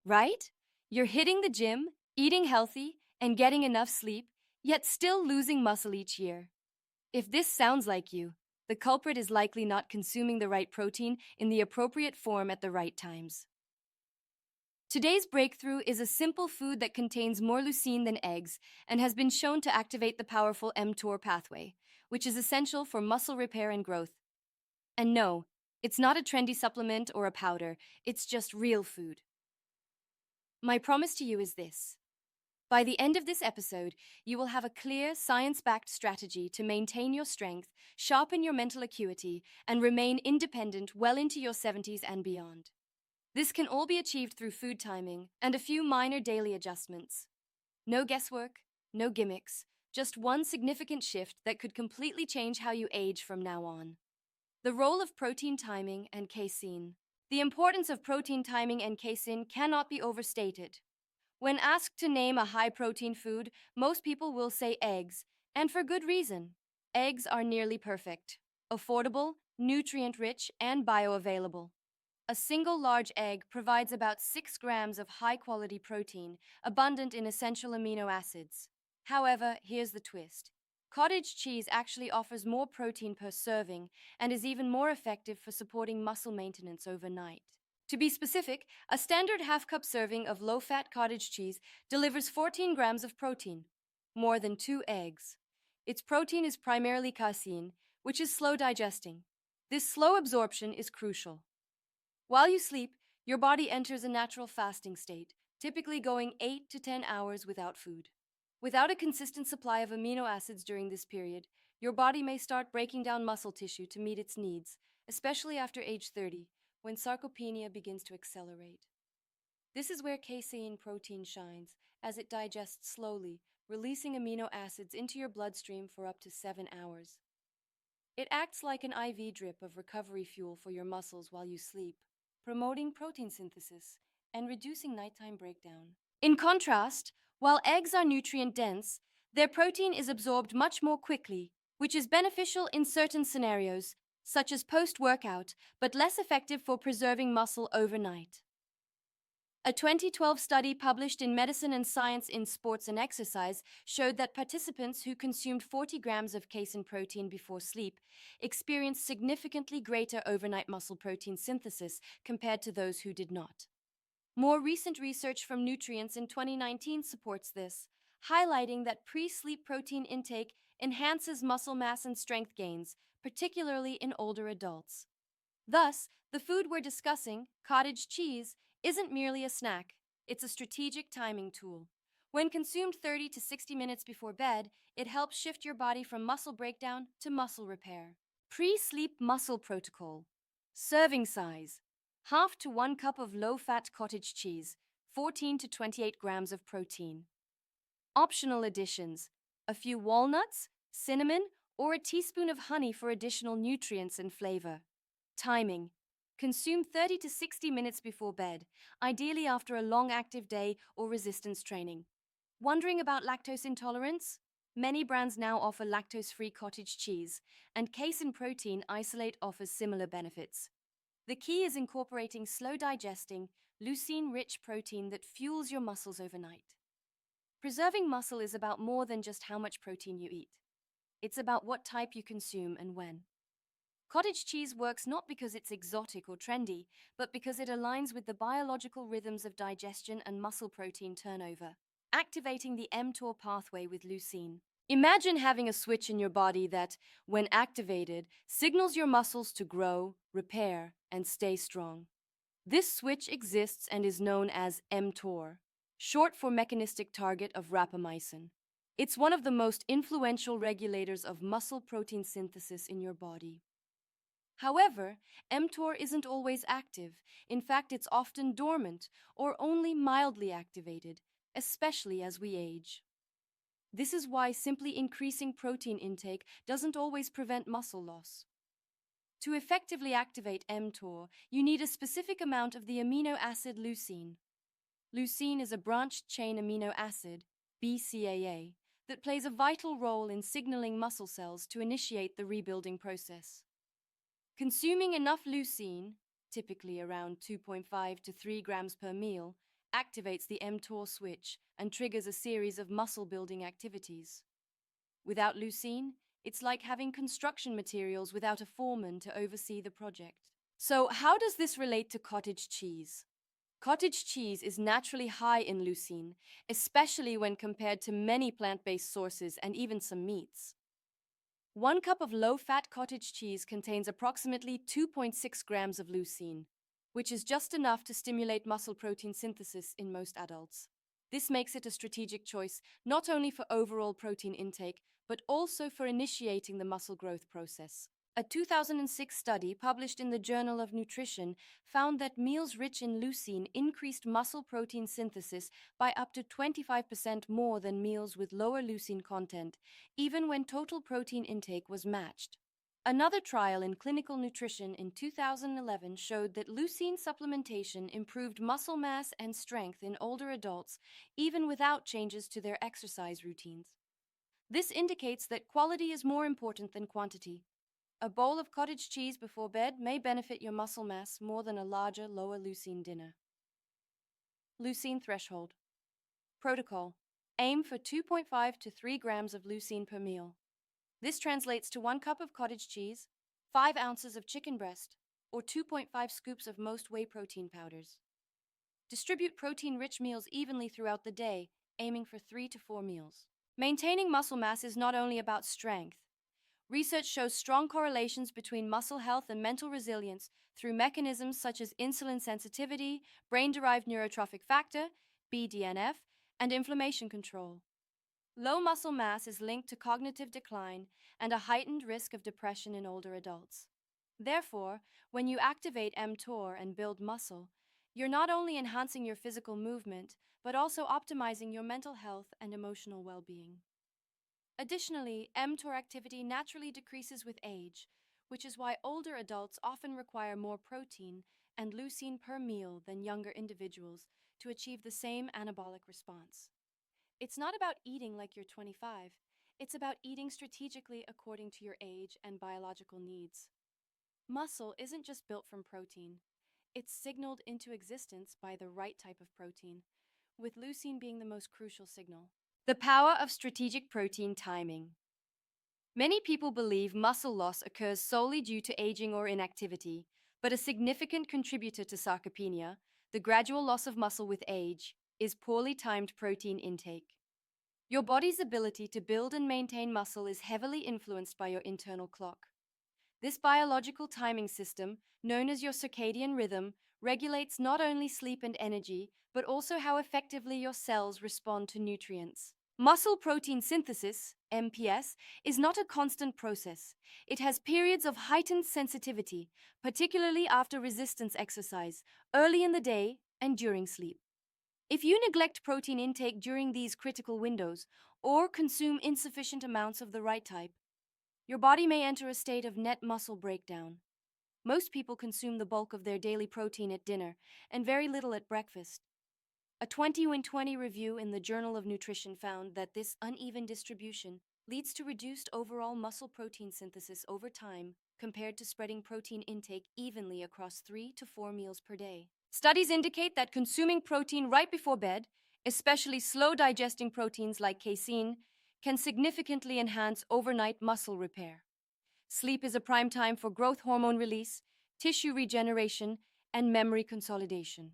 right? You're hitting the gym, eating healthy, and getting enough sleep, yet still losing muscle each year. If this sounds like you, the culprit is likely not consuming the right protein in the appropriate form at the right times. Today's breakthrough is a simple food that contains more leucine than eggs and has been shown to activate the powerful mTOR pathway, which is essential for muscle repair and growth. And no, it's not a trendy supplement or a powder, it's just real food. My promise to you is this. By the end of this episode, you will have a clear, science-backed strategy to maintain your strength, sharpen your mental acuity, and remain independent well into your 70s and beyond. This can all be achieved through food timing and a few minor daily adjustments. No guesswork, no gimmicks, just one significant shift that could completely change how you age from now on. The role of protein timing and casein. The importance of protein timing and casein cannot be overstated. When asked to name a high-protein food, most people will say eggs, and for good reason. Eggs are nearly perfect, affordable, nutrient-rich, and bioavailable. A single large egg provides about 6 grams of high-quality protein, abundant in essential amino acids. However, here's the twist. Cottage cheese actually offers more protein per serving and is even more effective for supporting muscle maintenance overnight. To be specific, a standard half-cup serving of low-fat cottage cheese delivers 14 grams of protein, more than 2 eggs. Its protein is primarily casein, which is slow digesting. This slow absorption is crucial. While you sleep, your body enters a natural fasting state, typically going 8 to 10 hours without food. Without a consistent supply of amino acids during this period, your body may start breaking down muscle tissue to meet its needs, especially after age 30, when sarcopenia begins to accelerate. This is where casein protein shines, as it digests slowly, releasing amino acids into your bloodstream for up to 7 hours. It acts like an IV drip of recovery fuel for your muscles while you sleep, promoting protein synthesis and reducing nighttime breakdown. In contrast, while eggs are nutrient-dense, their protein is absorbed much more quickly, which is beneficial in certain scenarios, such as post-workout, but less effective for preserving muscle overnight. A 2012 study published in Medicine and Science in Sports and Exercise showed that participants who consumed 40 grams of casein protein before sleep experienced significantly greater overnight muscle protein synthesis compared to those who did not. More recent research from Nutrients in 2019 supports this, highlighting that pre-sleep protein intake enhances muscle mass and strength gains, particularly in older adults. Thus, the food we're discussing, cottage cheese, isn't merely a snack, it's a strategic timing tool. When consumed 30 to 60 minutes before bed, it helps shift your body from muscle breakdown to muscle repair. Pre-sleep muscle protocol. Serving size: half to 1 cup of low-fat cottage cheese, 14 to 28 grams of protein. Optional additions: a few walnuts, cinnamon, or a teaspoon of honey for additional nutrients and flavor. Timing: consume 30 to 60 minutes before bed, ideally after a long active day or resistance training. Wondering about lactose intolerance? Many brands now offer lactose-free cottage cheese, and casein protein isolate offers similar benefits. The key is incorporating slow-digesting, leucine-rich protein that fuels your muscles overnight. Preserving muscle is about more than just how much protein you eat. It's about what type you consume and when. Cottage cheese works not because it's exotic or trendy, but because it aligns with the biological rhythms of digestion and muscle protein turnover, activating the mTOR pathway with leucine. Imagine having a switch in your body that, when activated, signals your muscles to grow, repair, and stay strong. This switch exists and is known as mTOR, short for mechanistic target of rapamycin. It's one of the most influential regulators of muscle protein synthesis in your body. However, mTOR isn't always active. In fact, it's often dormant or only mildly activated, especially as we age. This is why simply increasing protein intake doesn't always prevent muscle loss. To effectively activate mTOR, you need a specific amount of the amino acid leucine. Leucine is a branched-chain amino acid, BCAA, that plays a vital role in signaling muscle cells to initiate the rebuilding process. Consuming enough leucine, typically around 2.5 to 3 grams per meal, activates the mTOR switch and triggers a series of muscle-building activities. Without leucine, it's like having construction materials without a foreman to oversee the project. So, how does this relate to cottage cheese? Cottage cheese is naturally high in leucine, especially when compared to many plant-based sources and even some meats. 1 cup of low-fat cottage cheese contains approximately 2.6 grams of leucine, which is just enough to stimulate muscle protein synthesis in most adults. This makes it a strategic choice not only for overall protein intake, but also for initiating the muscle growth process. A 2006 study published in the Journal of Nutrition found that meals rich in leucine increased muscle protein synthesis by up to 25% more than meals with lower leucine content, even when total protein intake was matched. Another trial in clinical nutrition in 2011 showed that leucine supplementation improved muscle mass and strength in older adults, even without changes to their exercise routines. This indicates that quality is more important than quantity. A bowl of cottage cheese before bed may benefit your muscle mass more than a larger, lower leucine dinner. Leucine threshold. Protocol. Aim for 2.5 to 3 grams of leucine per meal. This translates to 1 cup of cottage cheese, 5 ounces of chicken breast, or 2.5 scoops of most whey protein powders. Distribute protein-rich meals evenly throughout the day, aiming for 3 to 4 meals. Maintaining muscle mass is not only about strength. Research shows strong correlations between muscle health and mental resilience through mechanisms such as insulin sensitivity, brain-derived neurotrophic factor, BDNF, and inflammation control. Low muscle mass is linked to cognitive decline and a heightened risk of depression in older adults. Therefore, when you activate mTOR and build muscle, you're not only enhancing your physical movement, but also optimizing your mental health and emotional well-being. Additionally, mTOR activity naturally decreases with age, which is why older adults often require more protein and leucine per meal than younger individuals to achieve the same anabolic response. It's not about eating like you're 25. It's about eating strategically according to your age and biological needs. Muscle isn't just built from protein. It's signaled into existence by the right type of protein, with leucine being the most crucial signal. The power of strategic protein timing. Many people believe muscle loss occurs solely due to aging or inactivity, but a significant contributor to sarcopenia, the gradual loss of muscle with age, is poorly timed protein intake. Your body's ability to build and maintain muscle is heavily influenced by your internal clock. This biological timing system, known as your circadian rhythm, regulates not only sleep and energy, but also how effectively your cells respond to nutrients. Muscle protein synthesis, MPS, is not a constant process. It has periods of heightened sensitivity, particularly after resistance exercise, early in the day, and during sleep. If you neglect protein intake during these critical windows, or consume insufficient amounts of the right type, your body may enter a state of net muscle breakdown. Most people consume the bulk of their daily protein at dinner and very little at breakfast. A 20-in-20 review in the Journal of Nutrition found that this uneven distribution leads to reduced overall muscle protein synthesis over time compared to spreading protein intake evenly across 3 to 4 meals per day. Studies indicate that consuming protein right before bed, especially slow-digesting proteins like casein, can significantly enhance overnight muscle repair. Sleep is a prime time for growth hormone release, tissue regeneration, and memory consolidation.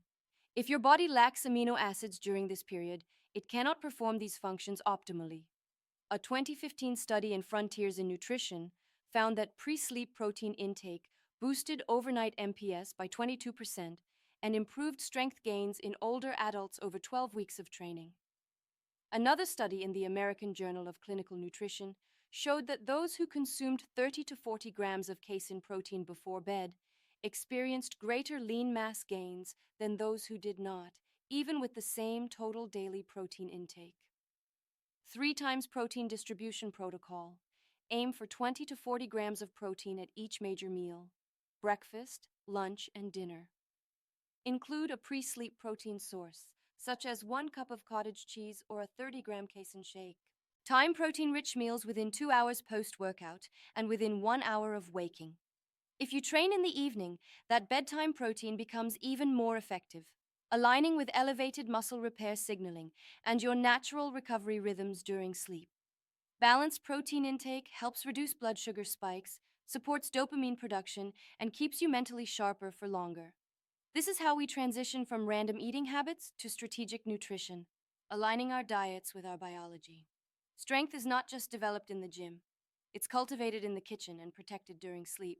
If your body lacks amino acids during this period, it cannot perform these functions optimally. A 2015 study in Frontiers in Nutrition found that pre-sleep protein intake boosted overnight MPS by 22% and improved strength gains in older adults over 12 weeks of training. Another study in the American Journal of Clinical Nutrition showed that those who consumed 30 to 40 grams of casein protein before bed experienced greater lean mass gains than those who did not, even with the same total daily protein intake. 3 times protein distribution protocol. Aim for 20 to 40 grams of protein at each major meal, breakfast, lunch, and dinner. Include a pre-sleep protein source, such as 1 cup of cottage cheese or a 30-gram casein shake. Time protein-rich meals within 2 hours post-workout and within 1 hour of waking. If you train in the evening, that bedtime protein becomes even more effective. aligning with elevated muscle repair signaling and your natural recovery rhythms during sleep. Balanced protein intake helps reduce blood sugar spikes, supports dopamine production, and keeps you mentally sharper for longer. This is how we transition from random eating habits to strategic nutrition, aligning our diets with our biology. Strength is not just developed in the gym, it's cultivated in the kitchen and protected during sleep.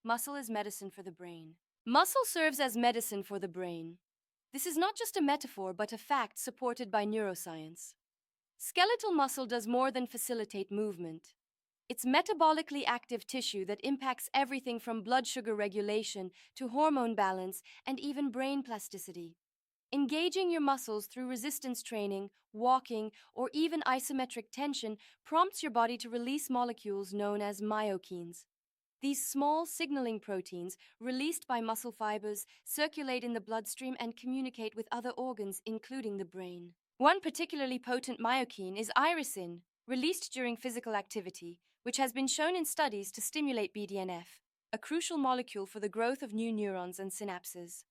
Muscle is medicine for the brain. Muscle serves as medicine for the brain. This is not just a metaphor, but a fact supported by neuroscience. Skeletal muscle does more than facilitate movement. It's metabolically active tissue that impacts everything from blood sugar regulation to hormone balance and even brain plasticity. Engaging your muscles through resistance training, walking, or even isometric tension prompts your body to release molecules known as myokines. These small signaling proteins, released by muscle fibers, circulate in the bloodstream and communicate with other organs, including the brain. One particularly potent myokine is irisin, released during physical activity, which has been shown in studies to stimulate BDNF, a crucial molecule for the growth of new neurons and synapses.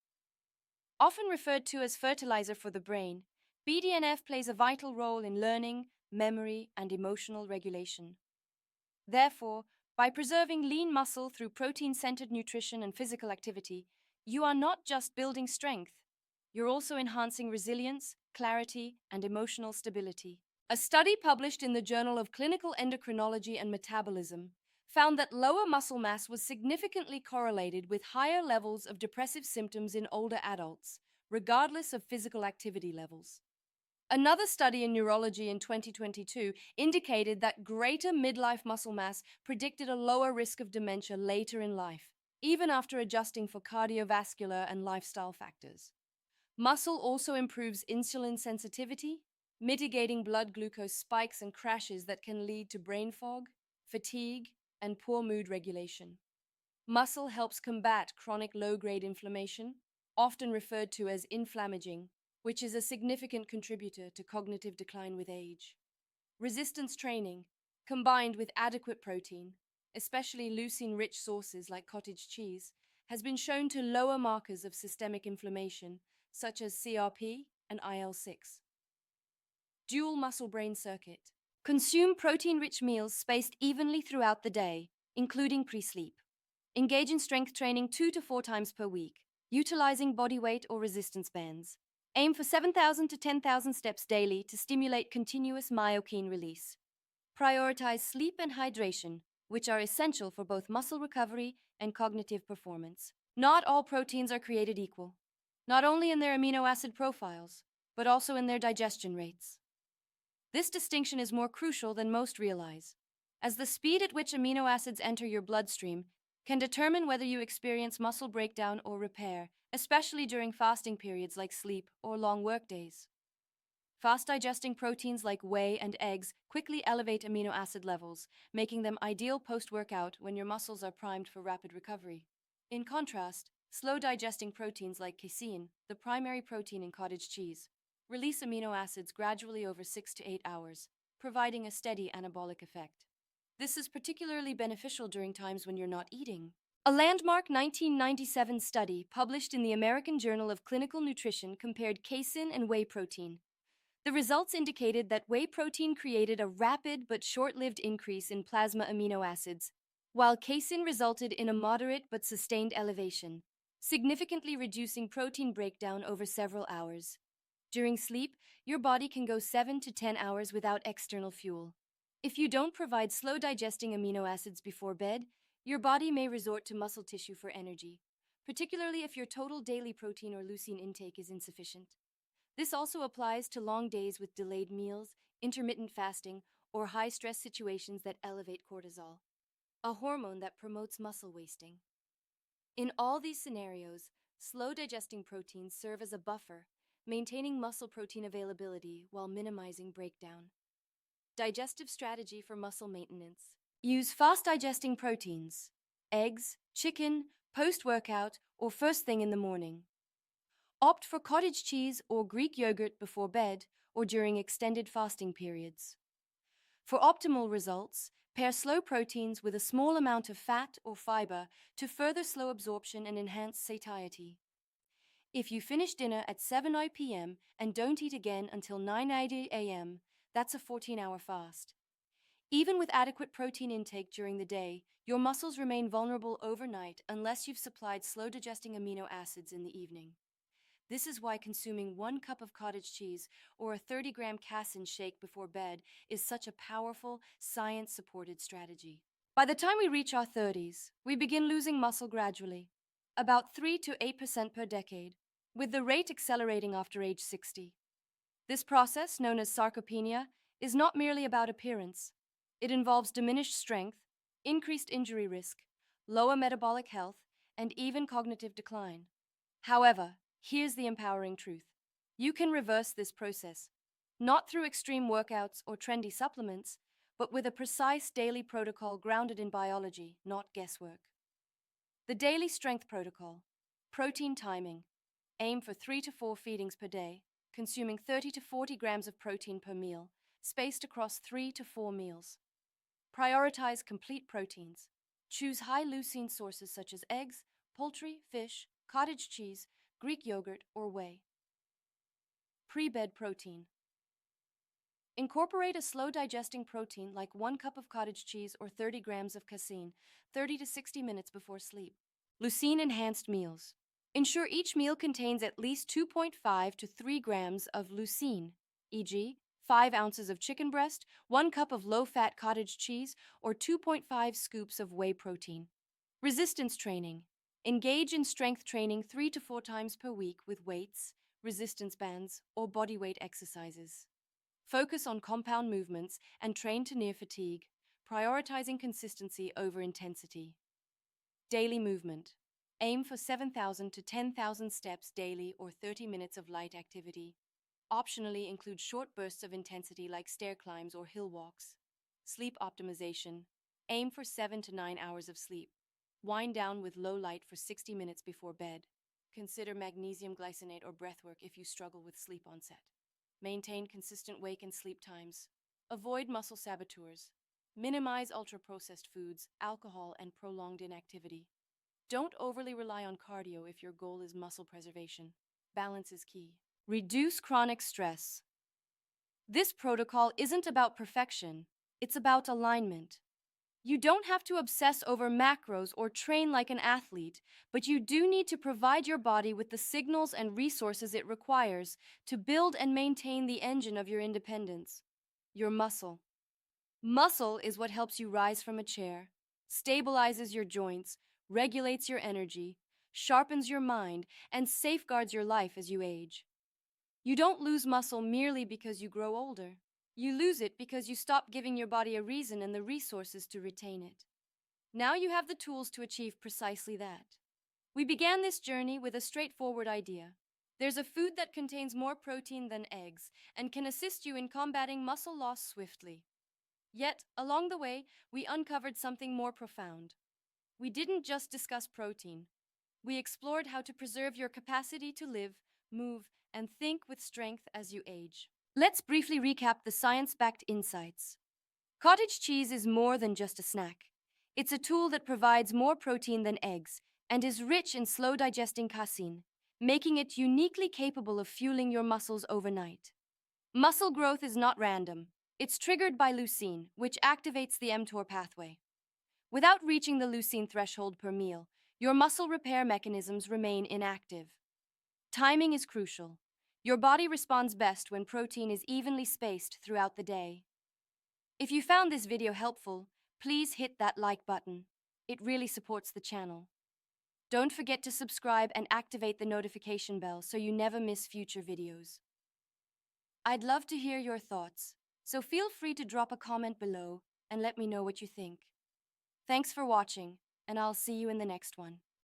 Often referred to as fertilizer for the brain, BDNF plays a vital role in learning, memory, and emotional regulation. Therefore, by preserving lean muscle through protein-centered nutrition and physical activity, you are not just building strength, you're also enhancing resilience, clarity, and emotional stability. A study published in the Journal of Clinical Endocrinology and Metabolism found that lower muscle mass was significantly correlated with higher levels of depressive symptoms in older adults, regardless of physical activity levels. Another study in neurology in 2022 indicated that greater midlife muscle mass predicted a lower risk of dementia later in life, even after adjusting for cardiovascular and lifestyle factors. Muscle also improves insulin sensitivity, mitigating blood glucose spikes and crashes that can lead to brain fog, fatigue, and poor mood regulation. Muscle helps combat chronic low-grade inflammation, often referred to as inflammaging, which is a significant contributor to cognitive decline with age. Resistance training, combined with adequate protein, especially leucine-rich sources like cottage cheese, has been shown to lower markers of systemic inflammation, such as CRP and IL-6. Dual muscle-brain circuit. Consume protein-rich meals spaced evenly throughout the day, including pre-sleep. Engage in strength training 2 to 4 times per week, utilizing body weight or resistance bands. Aim for 7,000 to 10,000 steps daily to stimulate continuous myokine release. Prioritize sleep and hydration, which are essential for both muscle recovery and cognitive performance. Not all proteins are created equal, not only in their amino acid profiles, but also in their digestion rates. This distinction is more crucial than most realize, as the speed at which amino acids enter your bloodstream can determine whether you experience muscle breakdown or repair, especially during fasting periods like sleep or long workdays. Fast-digesting proteins like whey and eggs quickly elevate amino acid levels, making them ideal post-workout when your muscles are primed for rapid recovery. In contrast, slow-digesting proteins like casein, the primary protein in cottage cheese, release amino acids gradually over 6 to 8 hours, providing a steady anabolic effect. This is particularly beneficial during times when you're not eating. A landmark 1997 study published in the American Journal of Clinical Nutrition compared casein and whey protein. The results indicated that whey protein created a rapid but short-lived increase in plasma amino acids, while casein resulted in a moderate but sustained elevation, significantly reducing protein breakdown over several hours. During sleep, your body can go 7 to 10 hours without external fuel. If you don't provide slow-digesting amino acids before bed, your body may resort to muscle tissue for energy, particularly if your total daily protein or leucine intake is insufficient. This also applies to long days with delayed meals, intermittent fasting, or high-stress situations that elevate cortisol, a hormone that promotes muscle wasting. In all these scenarios, slow-digesting proteins serve as a buffer, maintaining muscle protein availability while minimizing breakdown. Digestive strategy for muscle maintenance. Use fast-digesting proteins, eggs, chicken, post-workout, or first thing in the morning. Opt for cottage cheese or Greek yogurt before bed or during extended fasting periods. For optimal results, pair slow proteins with a small amount of fat or fiber to further slow absorption and enhance satiety. If you finish dinner at 7 p.m. and don't eat again until 9:80 a.m., that's a 14-hour fast. Even with adequate protein intake during the day, your muscles remain vulnerable overnight unless you've supplied slow-digesting amino acids in the evening. This is why consuming 1 cup of cottage cheese or a 30-gram casein shake before bed is such a powerful, science-supported strategy. By the time we reach our 30s, we begin losing muscle gradually, about 3 to 8% per decade, with the rate accelerating after age 60. This process, known as sarcopenia, is not merely about appearance. It involves diminished strength, increased injury risk, lower metabolic health, and even cognitive decline. However, here's the empowering truth. You can reverse this process, not through extreme workouts or trendy supplements, but with a precise daily protocol grounded in biology, not guesswork. The daily strength protocol. Protein timing. Aim for 3 to 4 feedings per day, consuming 30 to 40 grams of protein per meal, spaced across 3 to 4 meals. Prioritize complete proteins. Choose high leucine sources such as eggs, poultry, fish, cottage cheese, Greek yogurt, or whey. Pre-bed protein. Incorporate a slow-digesting protein like 1 cup of cottage cheese or 30 grams of casein 30 to 60 minutes before sleep. Leucine-enhanced meals. Ensure each meal contains at least 2.5 to 3 grams of leucine, e.g., 5 ounces of chicken breast, 1 cup of low-fat cottage cheese, or 2.5 scoops of whey protein. Resistance training. Engage in strength training 3 to 4 times per week with weights, resistance bands, or bodyweight exercises. Focus on compound movements and train to near fatigue, prioritizing consistency over intensity. Daily movement. Aim for 7,000 to 10,000 steps daily or 30 minutes of light activity. Optionally include short bursts of intensity like stair climbs or hill walks. Sleep optimization. Aim for 7 to 9 hours of sleep. Wind down with low light for 60 minutes before bed. Consider magnesium glycinate or breathwork if you struggle with sleep onset. Maintain consistent wake and sleep times. Avoid muscle saboteurs. Minimize ultra-processed foods, alcohol, and prolonged inactivity. Don't overly rely on cardio if your goal is muscle preservation. Balance is key. Reduce chronic stress. This protocol isn't about perfection, it's about alignment. You don't have to obsess over macros or train like an athlete, but you do need to provide your body with the signals and resources it requires to build and maintain the engine of your independence, your muscle. Muscle is what helps you rise from a chair, stabilizes your joints, regulates your energy, sharpens your mind, and safeguards your life as you age. You don't lose muscle merely because you grow older. You lose it because you stop giving your body a reason and the resources to retain it. Now you have the tools to achieve precisely that. We began this journey with a straightforward idea. There's a food that contains more protein than eggs and can assist you in combating muscle loss swiftly. Yet, along the way, we uncovered something more profound. We didn't just discuss protein. We explored how to preserve your capacity to live, move, and think with strength as you age. Let's briefly recap the science-backed insights. Cottage cheese is more than just a snack. It's a tool that provides more protein than eggs and is rich in slow-digesting casein, making it uniquely capable of fueling your muscles overnight. Muscle growth is not random. It's triggered by leucine, which activates the mTOR pathway. Without reaching the leucine threshold per meal, your muscle repair mechanisms remain inactive. Timing is crucial. Your body responds best when protein is evenly spaced throughout the day. If you found this video helpful, please hit that like button. It really supports the channel. Don't forget to subscribe and activate the notification bell so you never miss future videos. I'd love to hear your thoughts, so feel free to drop a comment below and let me know what you think. Thanks for watching, and I'll see you in the next one.